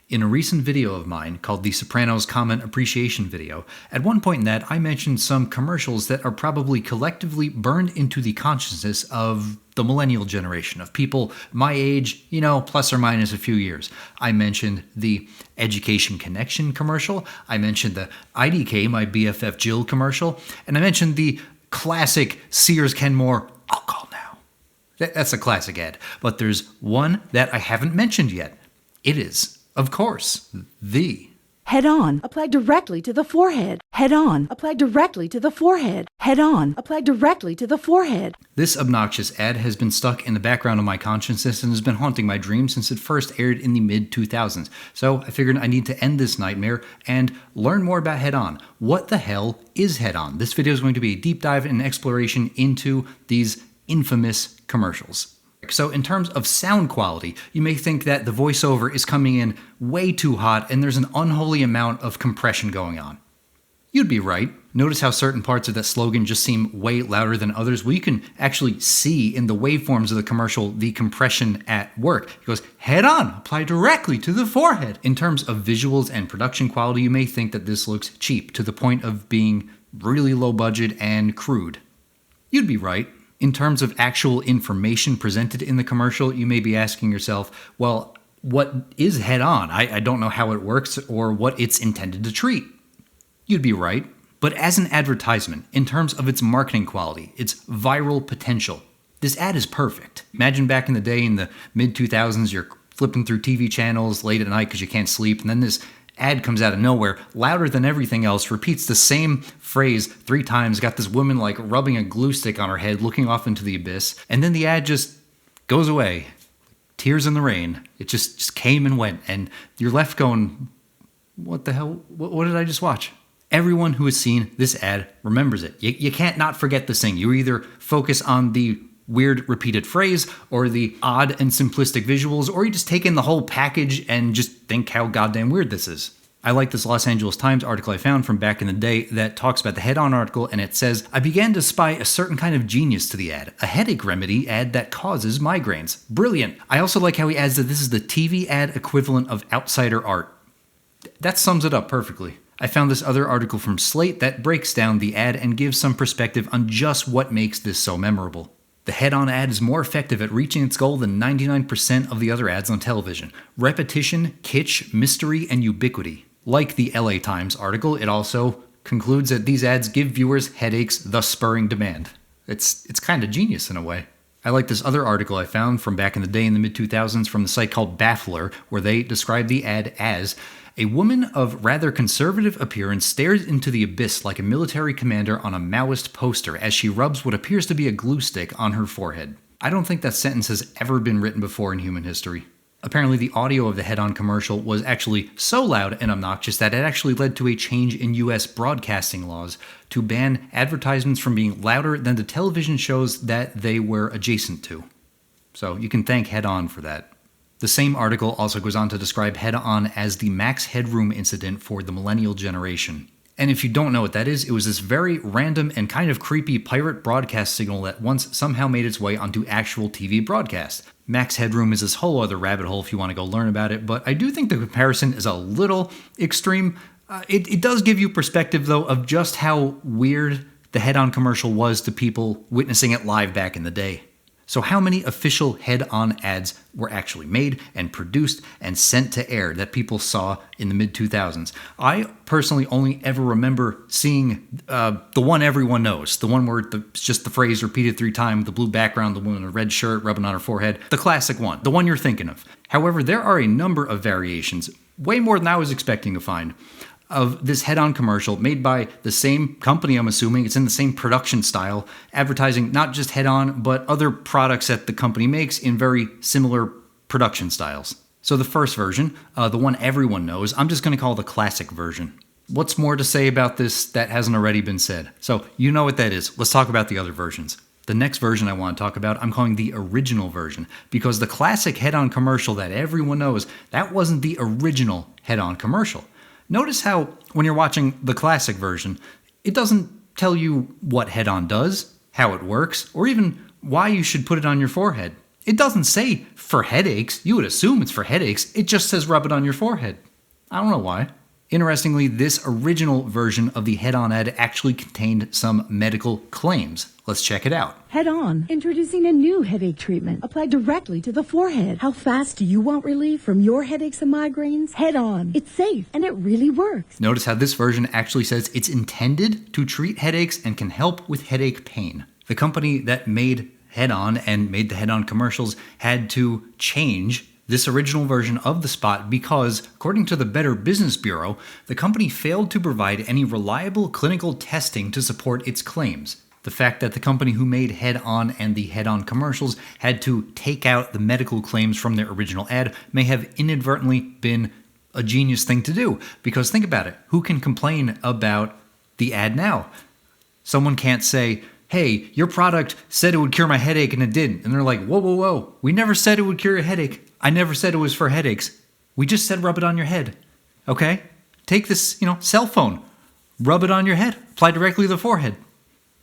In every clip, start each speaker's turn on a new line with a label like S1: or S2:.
S1: In a recent video of mine called the Sopranos Comment Appreciation Video, at one point in that I mentioned some commercials that are probably collectively burned into the consciousness of the millennial generation, of people my age, plus or minus a few years. I mentioned the Education Connection commercial, I mentioned the IDK My BFF Jill commercial, and I mentioned the classic Sears Kenmore, I'll call now. That's a classic ad, but there's one that I haven't mentioned yet. It is, of course, the
S2: HeadOn, applied directly to the forehead. HeadOn, applied directly to the forehead. HeadOn, applied directly to the forehead.
S1: This obnoxious ad has been stuck in the background of my consciousness and has been haunting my dreams since it first aired in the mid-2000s. So I figured I need to end this nightmare and learn more about HeadOn. What the hell is HeadOn? This video is going to be a deep dive and exploration into these infamous commercials. So in terms of sound quality, you may think that the voiceover is coming in way too hot and there's an unholy amount of compression going on. You'd be right. Notice how certain parts of that slogan just seem way louder than others? Well, you can actually see in the waveforms of the commercial the compression at work. It goes, HeadOn, apply directly to the forehead. In terms of visuals and production quality, you may think that this looks cheap to the point of being really low budget and crude. You'd be right. In terms of actual information presented in the commercial, you may be asking yourself, well, what is HeadOn? I don't know how it works or what it's intended to treat. You'd be right. But as an advertisement, in terms of its marketing quality, its viral potential, this ad is perfect. Imagine back in the day in the mid-2000s, you're flipping through TV channels late at night because you can't sleep, and then this ad comes out of nowhere, louder than everything else, repeats the same phrase 3 times, got this woman like rubbing a glue stick on her head, looking off into the abyss, and then the ad just goes away. Tears in the rain. It just came and went, and you're left going, what the hell? What did I just watch? Everyone who has seen this ad remembers it. You can't not forget this thing. You either focus on the weird repeated phrase or the odd and simplistic visuals, or you just take in the whole package and just think how goddamn weird this is. I like this Los Angeles Times article I found from back in the day that talks about the HeadOn article, and it says, I began to spy a certain kind of genius to the ad, a headache remedy ad that causes migraines. Brilliant. I also like how he adds that this is the TV ad equivalent of outsider art. That sums it up perfectly. I found this other article from Slate that breaks down the ad and gives some perspective on just what makes this so memorable. The HeadOn ad is more effective at reaching its goal than 99% of the other ads on television. Repetition, kitsch, mystery, and ubiquity. Like the LA Times article, it also concludes that these ads give viewers headaches, thus spurring demand. It's kind of genius in a way. I like this other article I found from back in the day in the mid-2000s from the site called Baffler, where they describe the ad as a woman of rather conservative appearance stares into the abyss like a military commander on a Maoist poster as she rubs what appears to be a glue stick on her forehead. I don't think that sentence has ever been written before in human history. Apparently, the audio of the HeadOn commercial was actually so loud and obnoxious that it actually led to a change in US broadcasting laws to ban advertisements from being louder than the television shows that they were adjacent to. So you can thank HeadOn for that. The same article also goes on to describe HeadOn as the max headroom incident for the millennial generation. And if you don't know what that is, it was this very random and kind of creepy pirate broadcast signal that once somehow made its way onto actual TV broadcast. Max headroom is this whole other rabbit hole if you want to go learn about it, but I do think the comparison is a little extreme. It does give you perspective, though, of just how weird the HeadOn commercial was to people witnessing it live back in the day. So how many official HeadOn ads were actually made and produced and sent to air that people saw in the mid-2000s? I personally only ever remember seeing the one everyone knows, the one where it's just the phrase repeated 3 times, the blue background, the woman in a red shirt rubbing on her forehead, the classic one, the one you're thinking of. However, there are a number of variations, way more than I was expecting to find, of this HeadOn commercial made by the same company, I'm assuming. It's in the same production style, advertising not just HeadOn, but other products that the company makes in very similar production styles. So the first version, the one everyone knows, I'm just going to call the classic version. What's more to say about this that hasn't already been said? So you know what that is. Let's talk about the other versions. The next version I want to talk about, I'm calling the original version, because the classic HeadOn commercial that everyone knows, that wasn't the original HeadOn commercial. Notice how, when you're watching the classic version, it doesn't tell you what HeadOn does, how it works, or even why you should put it on your forehead. It doesn't say for headaches. You would assume it's for headaches. It just says rub it on your forehead. I don't know why. Interestingly, this original version of the HeadOn ad actually contained some medical claims. Let's check it out.
S2: HeadOn, introducing a new headache treatment applied directly to the forehead. How fast do you want relief from your headaches and migraines? HeadOn. It's safe and it really works.
S1: Notice how this version actually says it's intended to treat headaches and can help with headache pain. The company that made HeadOn and made the HeadOn commercials had to change this original version of the spot because, according to the Better Business Bureau, the company failed to provide any reliable clinical testing to support its claims. The fact that the company who made HeadOn and the HeadOn commercials had to take out the medical claims from their original ad may have inadvertently been a genius thing to do. Because think about it, who can complain about the ad now? Someone can't say, hey, your product said it would cure my headache and it didn't. And they're like, whoa, whoa, whoa. We never said it would cure your headache. I never said it was for headaches. We just said rub it on your head. Okay? Take this, cell phone. Rub it on your head. Apply directly to the forehead.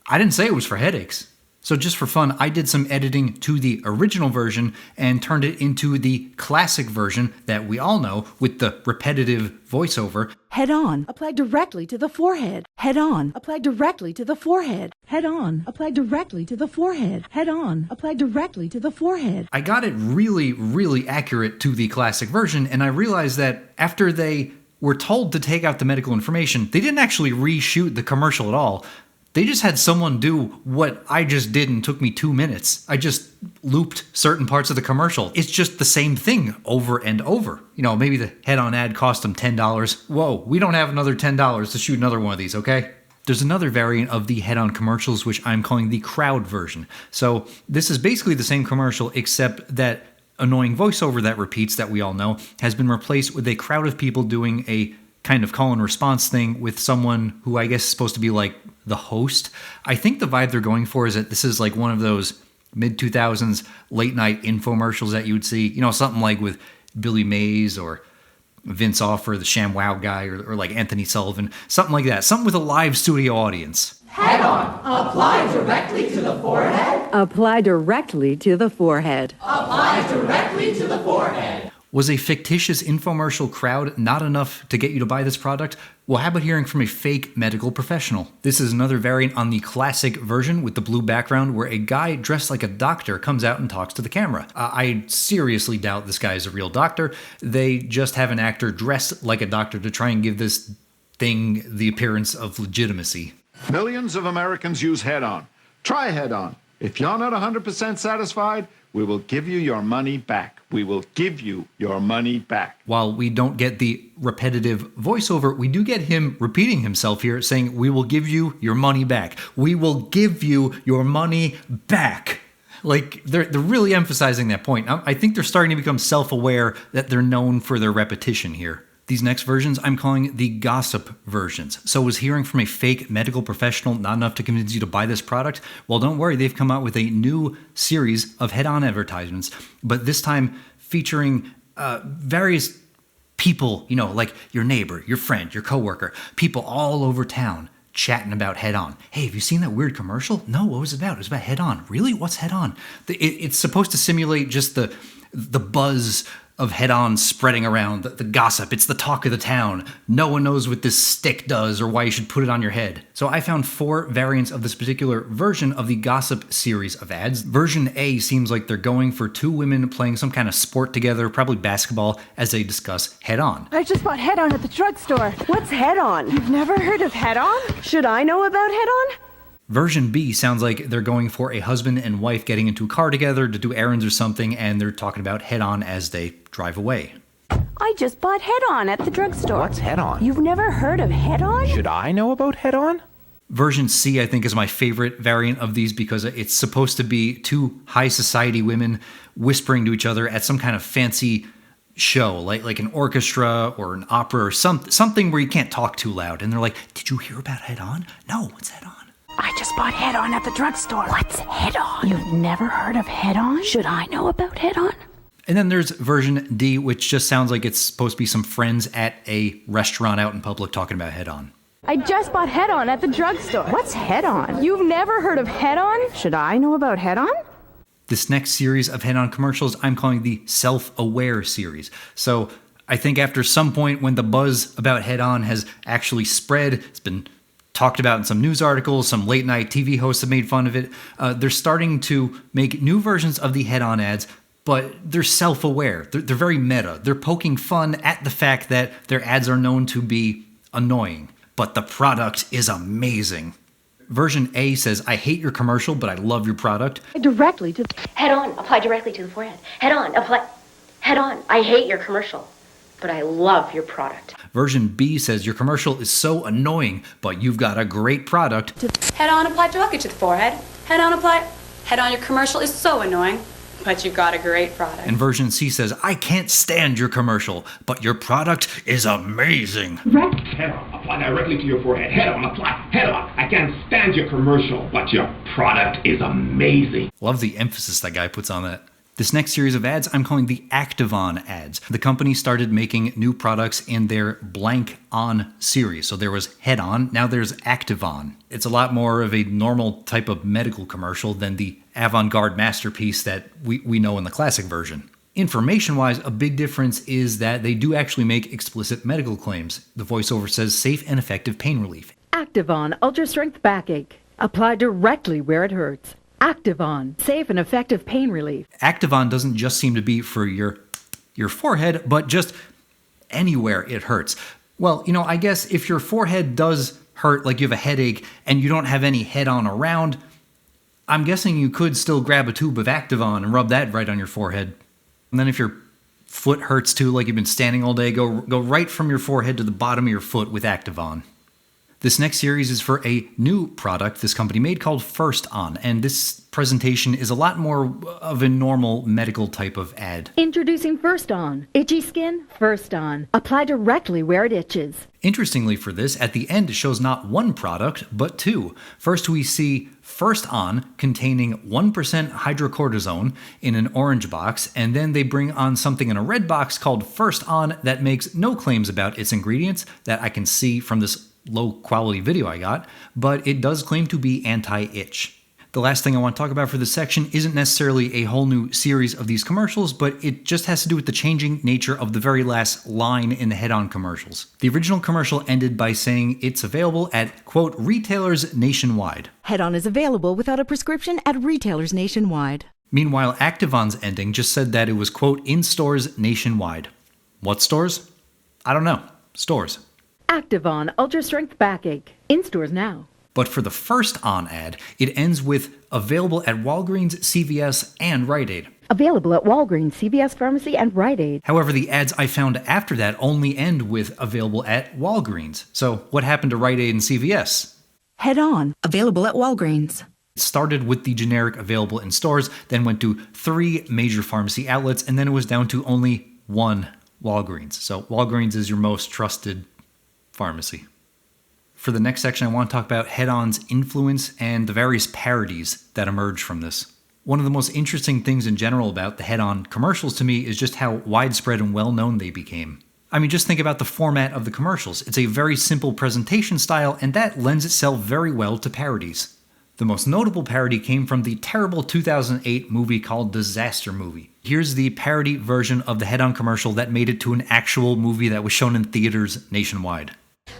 S1: I didn't say it was for headaches. So just for fun, I did some editing to the original version and turned it into the classic version that we all know with the repetitive voiceover.
S2: HeadOn, applied directly to the forehead. HeadOn, applied directly to the forehead. HeadOn, applied directly to the forehead. HeadOn, applied directly to the forehead.
S1: I got it really, really accurate to the classic version, and I realized that after they were told to take out the medical information, they didn't actually reshoot the commercial at all. They just had someone do what I just did and took me 2 minutes. I just looped certain parts of the commercial. It's just the same thing over and over. Maybe the HeadOn ad cost them $10. Whoa, we don't have another $10 to shoot another one of these, okay? There's another variant of the HeadOn commercials, which I'm calling the crowd version. So this is basically the same commercial, except that annoying voiceover that repeats that we all know has been replaced with a crowd of people doing a kind of call and response thing with someone who I guess is supposed to be like the host. I think the vibe they're going for is that this is like one of those mid-2000s late night infomercials that you would see, something like with Billy Mays or Vince Offer, the ShamWow guy, or like Anthony Sullivan, something like that, something with a live studio audience.
S3: HeadOn, apply directly to the forehead.
S2: Apply directly to the forehead.
S3: Apply directly to the forehead.
S1: Was a fictitious infomercial crowd not enough to get you to buy this product? Well, how about hearing from a fake medical professional? This is another variant on the classic version with the blue background where a guy dressed like a doctor comes out and talks to the camera. I seriously doubt this guy is a real doctor. They just have an actor dressed like a doctor to try and give this thing the appearance of legitimacy.
S4: Millions of Americans use HeadOn. Try HeadOn. If you're not 100% satisfied, we will give you your money back. We will give you your money back.
S1: While we don't get the repetitive voiceover, we do get him repeating himself here, saying, we will give you your money back. We will give you your money back. Like, they're really emphasizing that point. I think they're starting to become self-aware that they're known for their repetition here. These next versions I'm calling the gossip versions. So was hearing from a fake medical professional not enough to convince you to buy this product? Well, don't worry, they've come out with a new series of HeadOn advertisements, but this time featuring various people, like your neighbor, your friend, your coworker, people all over town chatting about HeadOn. Hey, have you seen that weird commercial? No, what was it about? It was about HeadOn. Really? What's HeadOn? It's supposed to simulate just the buzz of HeadOn spreading around, the gossip. It's the talk of the town. No one knows what this stick does or why you should put it on your head. So I found 4 variants of this particular version of the gossip series of ads. Version A seems like they're going for 2 women playing some kind of sport together, probably basketball, as they discuss HeadOn.
S5: I just bought HeadOn at the drugstore.
S6: What's HeadOn?
S5: You've never heard of HeadOn?
S6: Should I know about HeadOn?
S1: Version B sounds like they're going for a husband and wife getting into a car together to do errands or something, and they're talking about HeadOn as they drive away.
S6: I just bought HeadOn at the drugstore.
S7: What's HeadOn?
S6: You've never heard of HeadOn?
S7: Should I know about HeadOn?
S1: Version C, I think, is my favorite variant of these because it's supposed to be 2 high society women whispering to each other at some kind of fancy show, like an orchestra or an opera or something where you can't talk too loud. And they're like, did you hear about HeadOn? No, what's HeadOn?
S6: I just bought HeadOn at the drugstore. What's HeadOn? You've never heard of HeadOn? Should I know about HeadOn?
S1: And then there's version D, which just sounds like it's supposed to be some friends at a restaurant out in public talking about HeadOn.
S5: I just bought HeadOn at the drugstore.
S6: What's HeadOn?
S5: You've never heard of HeadOn?
S6: Should I know about HeadOn?
S1: This next series of head-on commercials I'm calling the self-aware series. So I think after some point when the buzz about head-on has actually spread, it's been talked about in some news articles, some late night TV hosts have made fun of it, they're starting to make new versions of the head-on ads, but they're self-aware. They're very meta. They're poking fun at the fact that their ads are known to be annoying, but the product is amazing. Version A says, I hate your commercial, but I love your product.
S2: Directly to
S6: Head on, apply directly to the forehead. Head on, apply. Head on, I hate your commercial, but I love your product.
S1: Version B says, your commercial is so annoying, but you've got a great product.
S7: Head on, apply directly to the forehead. Head on, apply. Head on, your commercial is so annoying, but you've got a great product.
S1: And version C says, I can't stand your commercial, but your product is amazing.
S8: Head on, apply directly to your forehead. Head on, apply. Head on, I can't stand your commercial, but your product is amazing.
S1: Love the emphasis that guy puts on that. This next series of ads I'm calling the HeadOn Ads. The company started making new products in their blank on series. So there was HeadOn, now there's HeadOn. It's a lot more of a normal type of medical commercial than the avant-garde masterpiece that we know in the classic version. Information-wise, a big difference is that they do actually make explicit medical claims. The voiceover says safe and effective pain relief.
S2: Activon Ultra Strength Backache. Apply directly where it hurts. Activon, safe and effective pain relief.
S1: HeadOn doesn't just seem to be for your forehead, but just anywhere it hurts. Well, I guess if your forehead does hurt, like you have a headache, and you don't have any HeadOn around, I'm guessing you could still grab a tube of HeadOn and rub that right on your forehead. And then if your foot hurts too, like you've been standing all day, go right from your forehead to the bottom of your foot with HeadOn. This next series is for a new product this company made called First On, and this presentation is a lot more of a normal medical type of ad.
S2: Introducing First On. Itchy skin? First On. Apply directly where it itches.
S1: Interestingly for this, at the end it shows not one product, but two. First we see First On containing 1% hydrocortisone in an orange box, and then they bring on something in a red box called First On that makes no claims about its ingredients that I can see from this low quality video I got, but it does claim to be anti-itch. The last thing I want to talk about for this section isn't necessarily a whole new series of these commercials, but it just has to do with the changing nature of the very last line in the HeadOn commercials. The original commercial ended by saying it's available at, quote, retailers nationwide.
S2: HeadOn is available without a prescription at retailers nationwide.
S1: Meanwhile, Activon's ending just said that it was, quote, in stores nationwide. What stores? I don't know. Stores.
S2: Activon Ultra Strength Backache. In stores now.
S1: But for the First On ad, it ends with available at Walgreens, CVS, and Rite Aid.
S2: Available at Walgreens, CVS Pharmacy, and Rite Aid.
S1: However, the ads I found after that only end with available at Walgreens. So what happened to Rite Aid and CVS?
S2: HeadOn. Available at Walgreens.
S1: It started with the generic available in stores, then went to 3 major pharmacy outlets, and then it was down to only 1 Walgreens. So Walgreens is your most trusted pharmacy. For the next section, I want to talk about HeadOn's influence and the various parodies that emerge from this. One of the most interesting things in general about the HeadOn commercials to me is just how widespread and well-known they became. I mean, just think about the format of the commercials. It's a very simple presentation style, and that lends itself very well to parodies. The most notable parody came from the terrible 2008 movie called Disaster Movie. Here's the parody version of the HeadOn commercial that made it to an actual movie that was shown in theaters nationwide.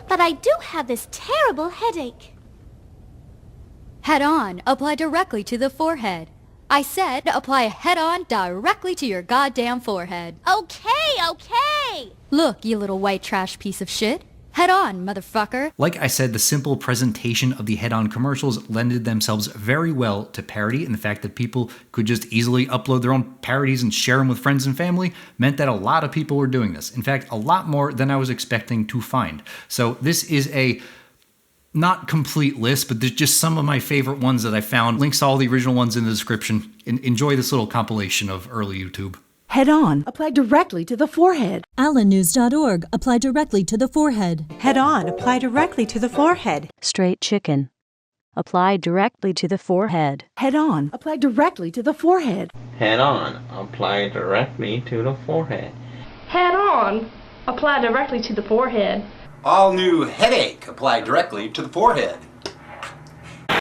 S9: But I do have this terrible headache.
S10: Head on, apply directly to the forehead. I said apply HeadOn directly to your goddamn forehead.
S9: Okay.
S10: Look, you little white trash piece of shit. Head on, motherfucker.
S1: Like I said, the simple presentation of the HeadOn commercials lended themselves very well to parody, and the fact that people could just easily upload their own parodies and share them with friends and family meant that a lot of people were doing this. In fact, a lot more than I was expecting to find. So this is a not complete list, but there's just some of my favorite ones that I found. Links to all the original ones in the description. Enjoy this little compilation of early YouTube.
S2: HeadOn. Apply directly to the forehead.
S11: AlanNews.org. Apply directly to the forehead.
S12: HeadOn. Apply directly to the forehead.
S13: Straight chicken. Apply directly to the forehead.
S2: HeadOn. Apply directly to the forehead.
S14: HeadOn. Apply directly to the forehead.
S15: HeadOn. Apply directly to the forehead.
S16: All new headache. Apply directly to the forehead.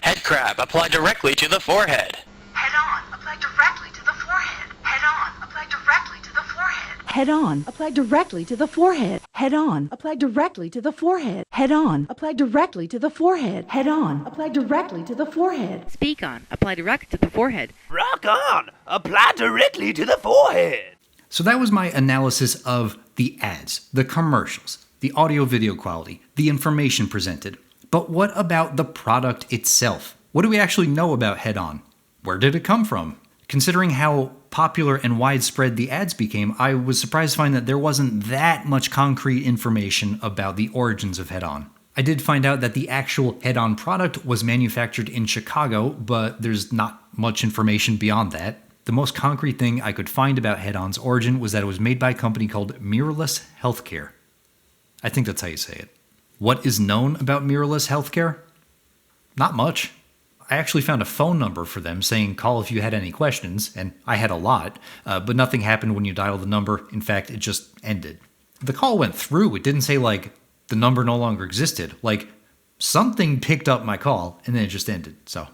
S17: Head crab. Apply directly to the forehead.
S2: HeadOn. Apply directly Head-on, applied directly to the forehead. Head-on, applied directly to the forehead. Head-on, applied directly to the forehead. Head-on, applied directly to the forehead.
S17: Speak on, apply direct to the forehead.
S18: Rock on, apply directly to the forehead.
S1: So that was my analysis of the ads, the commercials, the audio-video quality, the information presented. But what about the product itself? What do we actually know about HeadOn? Where did it come from? Considering how popular and widespread the ads became, I was surprised to find that there wasn't that much concrete information about the origins of HeadOn. I did find out that the actual HeadOn product was manufactured in Chicago, but there's not much information beyond that. The most concrete thing I could find about HeadOn's origin was that it was made by a company called Mirrorless Healthcare. I think that's how you say it. What is known about Mirrorless Healthcare? Not much. I actually found a phone number for them saying call if you had any questions, and I had a lot, but nothing happened when you dialed the number. In fact, it just ended. The call went through. It didn't say, like, the number no longer existed. Like, something picked up my call, and then it just ended. So,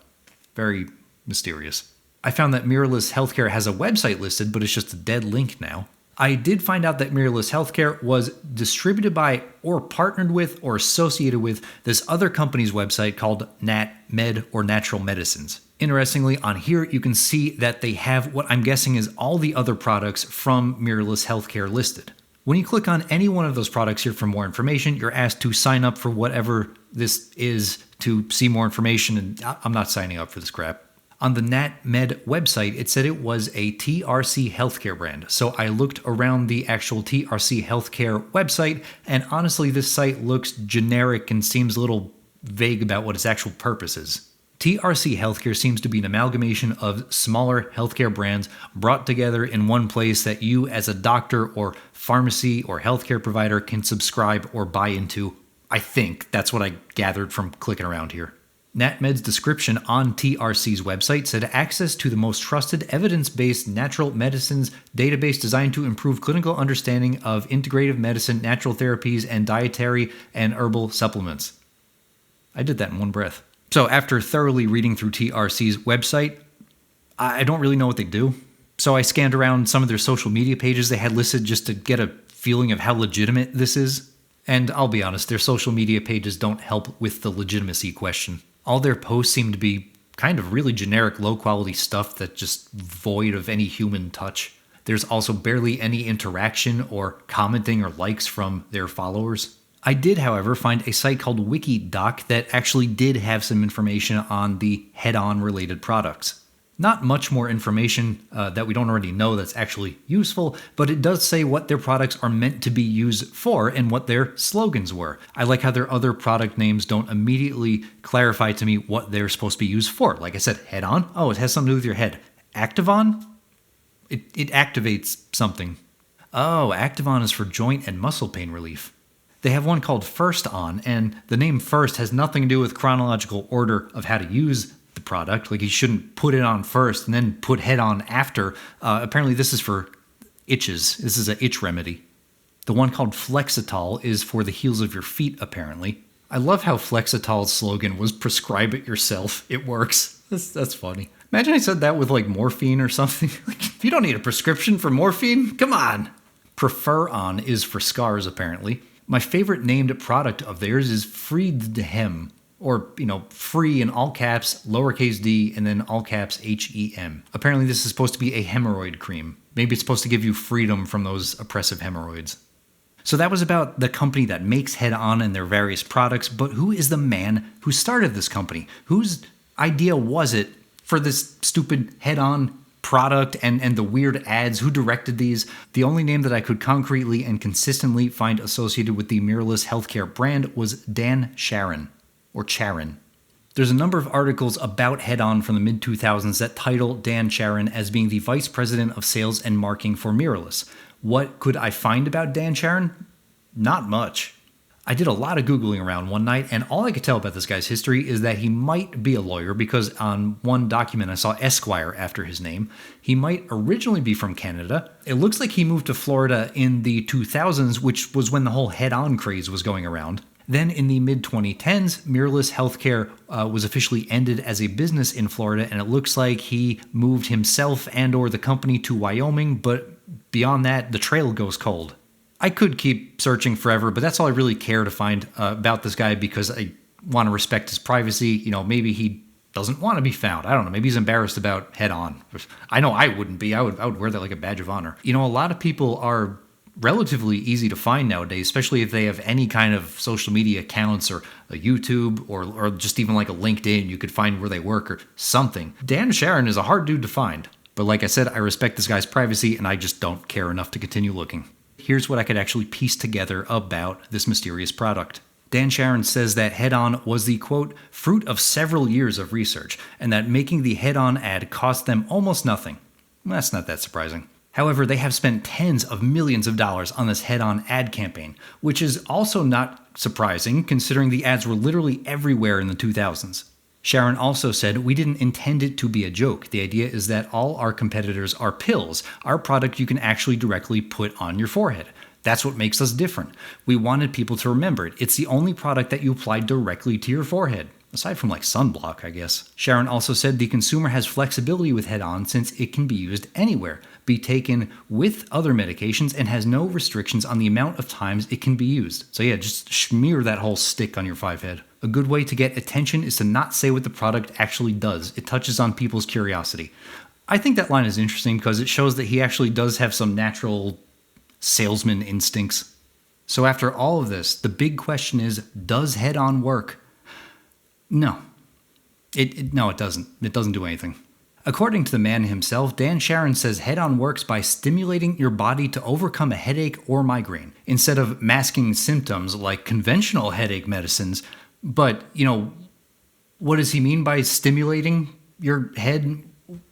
S1: very mysterious. I found that Mirrorless Healthcare has a website listed, but it's just a dead link now. I did find out that Mirrorless Healthcare was distributed by or partnered with or associated with this other company's website called Med or Natural Medicines. Interestingly, on here you can see that they have what I'm guessing is all the other products from Mirrorless Healthcare listed. When you click on any one of those products here for more information, you're asked to sign up for whatever this is to see more information, and I'm not signing up for this crap. On the NatMed website, it said it was a TRC healthcare brand. So I looked around the actual TRC healthcare website, and honestly, this site looks generic and seems a little vague about what its actual purpose is. TRC Healthcare seems to be an amalgamation of smaller healthcare brands brought together in one place that you as a doctor or pharmacy or healthcare provider can subscribe or buy into. I think that's what I gathered from clicking around here. NatMed's description on TRC's website said access to the most trusted evidence-based natural medicines database designed to improve clinical understanding of integrative medicine, natural therapies, and dietary and herbal supplements. I did that in one breath. So after thoroughly reading through TRC's website, I don't really know what they do. So I scanned around some of their social media pages they had listed just to get a feeling of how legitimate this is. And I'll be honest, their social media pages don't help with the legitimacy question. All their posts seem to be kind of really generic, low-quality stuff that's just void of any human touch. There's also barely any interaction or commenting or likes from their followers. I did, however, find a site called WikiDoc that actually did have some information on the HeadOn related products. Not much more information that we don't already know that's actually useful, but it does say what their products are meant to be used for and what their slogans were. I like how their other product names don't immediately clarify to me what they're supposed to be used for. Like I said, HeadOn? Oh, it has something to do with your head. Activon? It activates something. Oh, Activon is for joint and muscle pain relief. They have one called First On, and the name First has nothing to do with chronological order of how to use the product. Like, you shouldn't put it on first and then put HeadOn after. Apparently this is for itches. This is an itch remedy. The one called Flexitol is for the heels of your feet, apparently. I love how Flexitol's slogan was prescribe it yourself. It works. That's funny. Imagine I said that with like morphine or something. Like, you don't need a prescription for morphine. Come on. Prefer On is for scars, apparently. My favorite named product of theirs is Freedhem. Or, free in all caps, lowercase d, and then all caps HEM. Apparently this is supposed to be a hemorrhoid cream. Maybe it's supposed to give you freedom from those oppressive hemorrhoids. So that was about the company that makes HeadOn and their various products, but who is the man who started this company? Whose idea was it for this stupid HeadOn product and the weird ads? Who directed these? The only name that I could concretely and consistently find associated with the Mirrorless Healthcare brand was Dan Sharon. Or Charon. There's a number of articles about HeadOn from the mid-2000s that title Dan Charon as being the vice president of sales and marketing for Mirrorless. What could I find about Dan Charon? Not much. I did a lot of Googling around one night, and all I could tell about this guy's history is that he might be a lawyer because on one document I saw Esquire after his name. He might originally be from Canada. It looks like he moved to Florida in the 2000s, which was when the whole HeadOn craze was going around. Then in the mid-2010s, Mirrorless Healthcare was officially ended as a business in Florida, and it looks like he moved himself and or the company to Wyoming, but beyond that, the trail goes cold. I could keep searching forever, but that's all I really care to find about this guy because I want to respect his privacy. Maybe he doesn't want to be found. I don't know. Maybe he's embarrassed about HeadOn. I know I wouldn't be. I would wear that like a badge of honor. A lot of people are relatively easy to find nowadays, especially if they have any kind of social media accounts or a YouTube or just even like a LinkedIn. You could find where they work or something. Dan Sharon is a hard dude to find. But like I said, I respect this guy's privacy and I just don't care enough to continue looking. Here's what I could actually piece together about this mysterious product. Dan Sharon says that HeadOn was the, quote, fruit of several years of research, and that making the HeadOn ad cost them almost nothing. That's not that surprising. However, they have spent tens of millions of dollars on this HeadOn ad campaign, which is also not surprising considering the ads were literally everywhere in the 2000s. Sharon also said, "We didn't intend it to be a joke. The idea is that all our competitors are pills. Our product you can actually directly put on your forehead. That's what makes us different. We wanted people to remember it. It's the only product that you apply directly to your forehead. Aside from like sunblock, I guess." Sharon also said the consumer has flexibility with HeadOn since it can be used anywhere, be taken with other medications, and has no restrictions on the amount of times it can be used. So yeah, just smear that whole stick on your forehead. A good way to get attention is to not say what the product actually does. It touches on people's curiosity. I think that line is interesting because it shows that he actually does have some natural salesman instincts. So after all of this, the big question is, does HeadOn work? No. It doesn't. It doesn't do anything. According to the man himself, Dan Sharon says HeadOn works by stimulating your body to overcome a headache or migraine, instead of masking symptoms like conventional headache medicines. But, what does he mean by stimulating your head?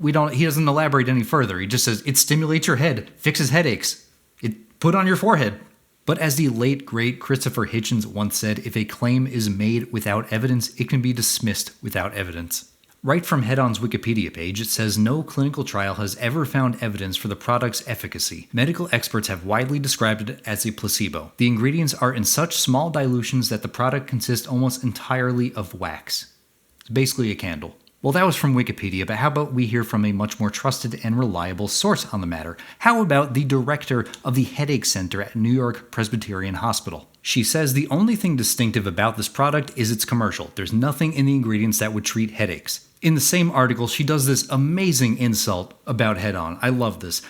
S1: He doesn't elaborate any further. He just says it stimulates your head, fixes headaches. It put on your forehead. But as the late, great Christopher Hitchens once said, if a claim is made without evidence, it can be dismissed without evidence. Right from HeadOn's Wikipedia page, it says no clinical trial has ever found evidence for the product's efficacy. Medical experts have widely described it as a placebo. The ingredients are in such small dilutions that the product consists almost entirely of wax. It's basically a candle. Well, that was from Wikipedia, but how about we hear from a much more trusted and reliable source on the matter? How about the director of the Headache Center at New York Presbyterian Hospital? She says the only thing distinctive about this product is its commercial. There's nothing in the ingredients that would treat headaches. In the same article, she does this amazing insult about HeadOn. I love this.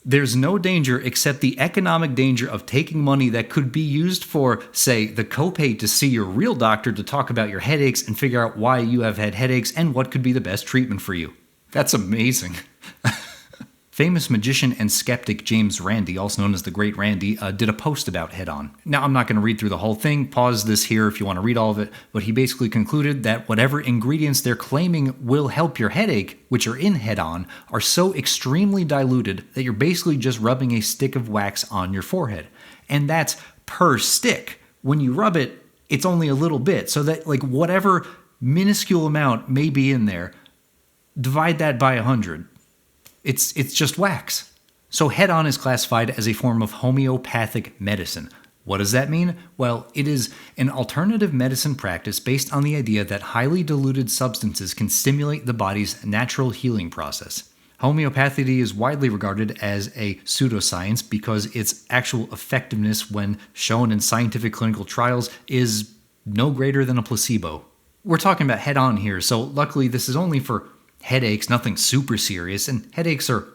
S1: There's no danger except the economic danger of taking money that could be used for, say, the copay to see your real doctor to talk about your headaches and figure out why you have had headaches and what could be the best treatment for you. That's amazing. Famous magician and skeptic James Randi, also known as the Great Randi, did a post about HeadOn. Now, I'm not going to read through the whole thing. Pause this here if you want to read all of it. But he basically concluded that whatever ingredients they're claiming will help your headache, which are in HeadOn, are so extremely diluted that you're basically just rubbing a stick of wax on your forehead. And that's per stick. When you rub it, it's only a little bit. So that whatever minuscule amount may be in there, divide that by 100. It's just wax. So HeadOn is classified as a form of homeopathic medicine. What does that mean? Well, it is an alternative medicine practice based on the idea that highly diluted substances can stimulate the body's natural healing process. Homeopathy is widely regarded as a pseudoscience because its actual effectiveness when shown in scientific clinical trials is no greater than a placebo. We're talking about HeadOn here, so luckily this is only for headaches, nothing super serious, and headaches are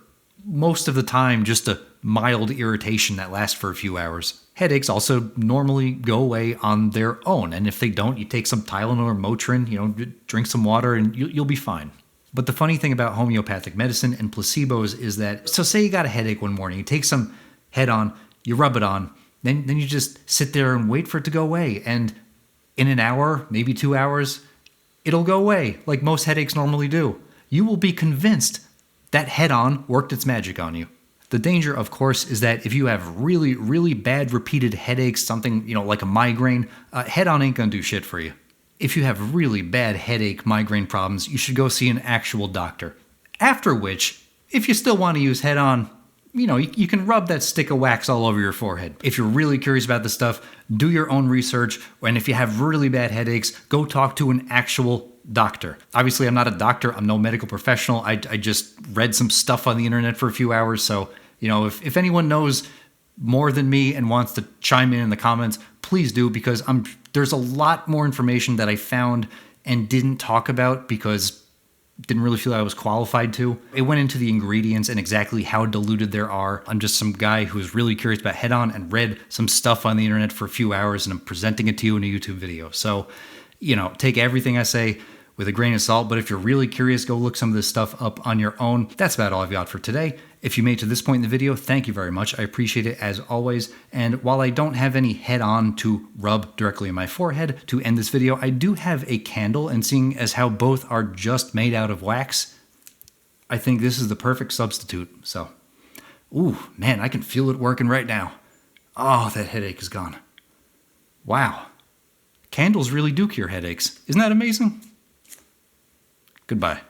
S1: most of the time just a mild irritation that lasts for a few hours. Headaches also normally go away on their own, and if they don't, you take some Tylenol or Motrin, drink some water, and you'll be fine. But the funny thing about homeopathic medicine and placebos is that, so say you got a headache one morning, you take some HeadOn, you rub it on, then you just sit there and wait for it to go away, and in an hour, maybe 2 hours, it'll go away, like most headaches normally do. You will be convinced that HeadOn worked its magic on you. The danger, of course, is that if you have really, really bad repeated headaches, something, like a migraine, HeadOn ain't gonna do shit for you. If you have really bad headache, migraine problems, you should go see an actual doctor. After which, if you still want to use HeadOn, you can rub that stick of wax all over your forehead. If you're really curious about this stuff, do your own research, and if you have really bad headaches, go talk to an actual doctor. Obviously, I'm not a doctor. I'm no medical professional. I just read some stuff on the internet for a few hours, so You know, if anyone knows more than me and wants to chime in the comments, please do, because there's a lot more information that I found and didn't talk about because didn't really feel I was qualified to. It went into the ingredients and exactly how diluted there are. I'm just some guy who was really curious about HeadOn and read some stuff on the internet for a few hours, and I'm presenting it to you in a YouTube video. So, you know, take everything I say with a grain of salt, but if you're really curious, go look some of this stuff up on your own. That's about all I've got for today. If you made it to this point in the video, thank you very much. I appreciate it as always. And while I don't have any HeadOn to rub directly on my forehead to end this video, I do have a candle, and seeing as how both are just made out of wax, I think this is the perfect substitute. So, ooh, man, I can feel it working right now. Oh, that headache is gone. Wow. Candles really do cure headaches. Isn't that amazing? Goodbye.